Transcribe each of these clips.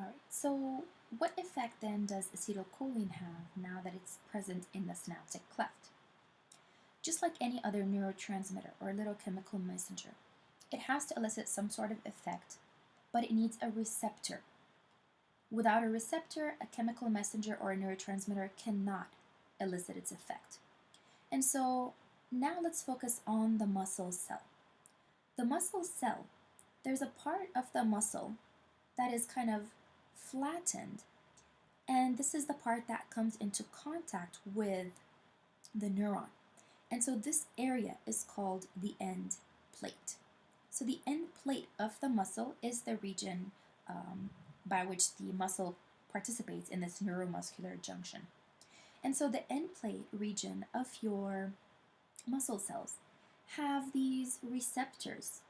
Alright, so what effect then does acetylcholine have now that it's present in the synaptic cleft? Just like any other neurotransmitter or little chemical messenger, it has to elicit some sort of effect, but it needs a receptor. Without a receptor, a chemical messenger or a neurotransmitter cannot elicit its effect. And so now let's focus on the muscle cell. The muscle cell, there's a part of the muscle that is kind of flattened, and this is the part that comes into contact with the neuron. And so this area is called the end plate. So the end plate of the muscle is the region by which the muscle participates in this neuromuscular junction. And so the end plate region of your muscle cells have these receptors.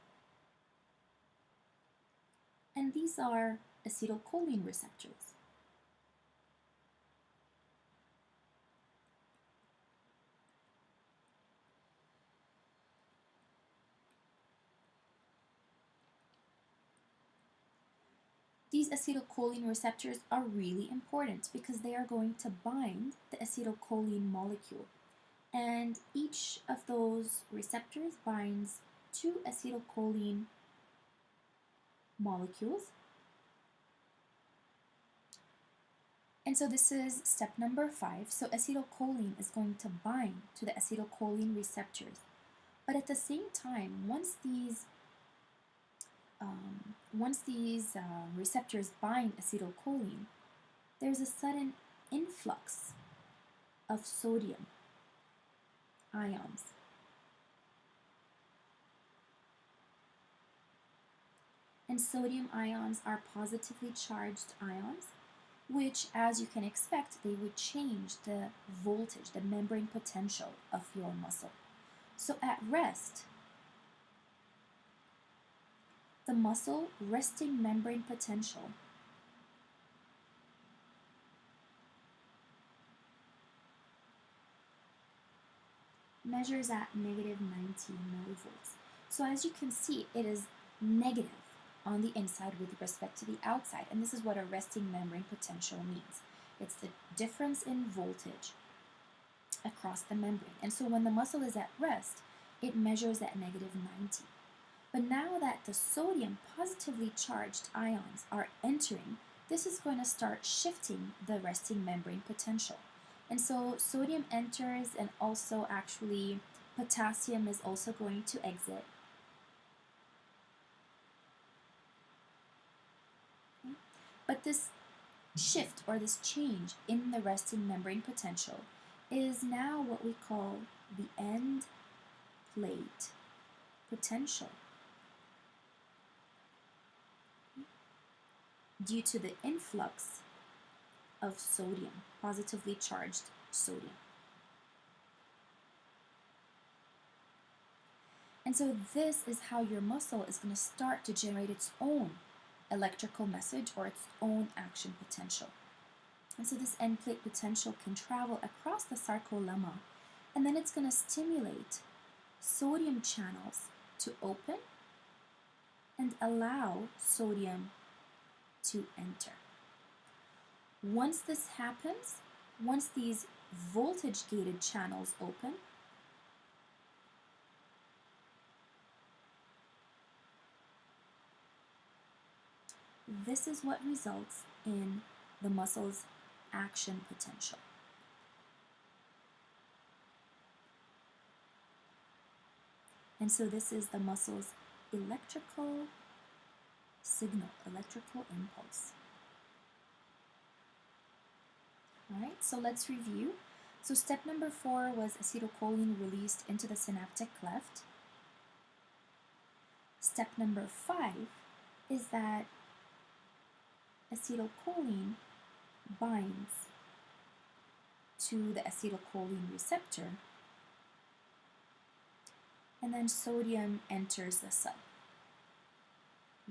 And these are acetylcholine receptors. These acetylcholine receptors are really important because they are going to bind the acetylcholine molecule. And each of those receptors binds two acetylcholine molecules. And so this is step number 5. So acetylcholine is going to bind to the acetylcholine receptors. But at the same time, once these receptors bind acetylcholine, there's a sudden influx of sodium ions. And sodium ions are positively charged ions, which, as you can expect, they would change the voltage, the membrane potential of your muscle. So at rest, the muscle resting membrane potential measures at negative 19 millivolts. So as you can see, it is negative on the inside with respect to the outside, and this is what a resting membrane potential means. It's the difference in voltage across the membrane. And so when the muscle is at rest, it measures at negative 90. But now that the sodium positively charged ions are entering, this is going to start shifting the resting membrane potential. And so sodium enters, and also actually potassium is also going to exit. Okay. But this shift, or this change in the resting membrane potential, is now what we call the end plate potential, due to the influx of sodium, positively charged sodium. And so this is how your muscle is going to start to generate its own electrical message or its own action potential. And so this end plate potential can travel across the sarcolemma, and then it's going to stimulate sodium channels to open and allow sodium to enter. Once this happens, once these voltage-gated channels open, this is what results in the muscle's action potential. And so this is the muscle's electrical signal, electrical impulse. All right, so let's review. So step number 4 was acetylcholine released into the synaptic cleft. Step number 5 is that acetylcholine binds to the acetylcholine receptor, and then sodium enters the cell,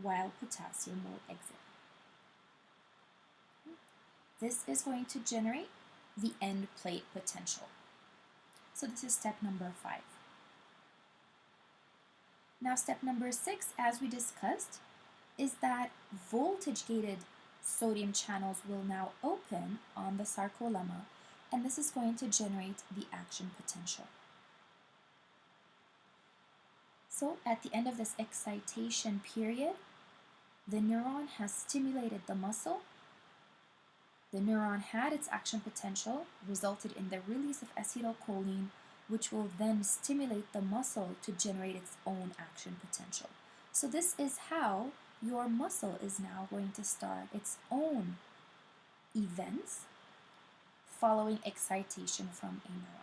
while potassium will exit. This is going to generate the end plate potential. So this is step number 5. Now step number 6, as we discussed, is that voltage-gated sodium channels will now open on the sarcolemma, and this is going to generate the action potential. So at the end of this excitation period, the neuron has stimulated the muscle. The neuron had its action potential, resulted in the release of acetylcholine, which will then stimulate the muscle to generate its own action potential. So this is how your muscle is now going to start its own events following excitation from a neuron.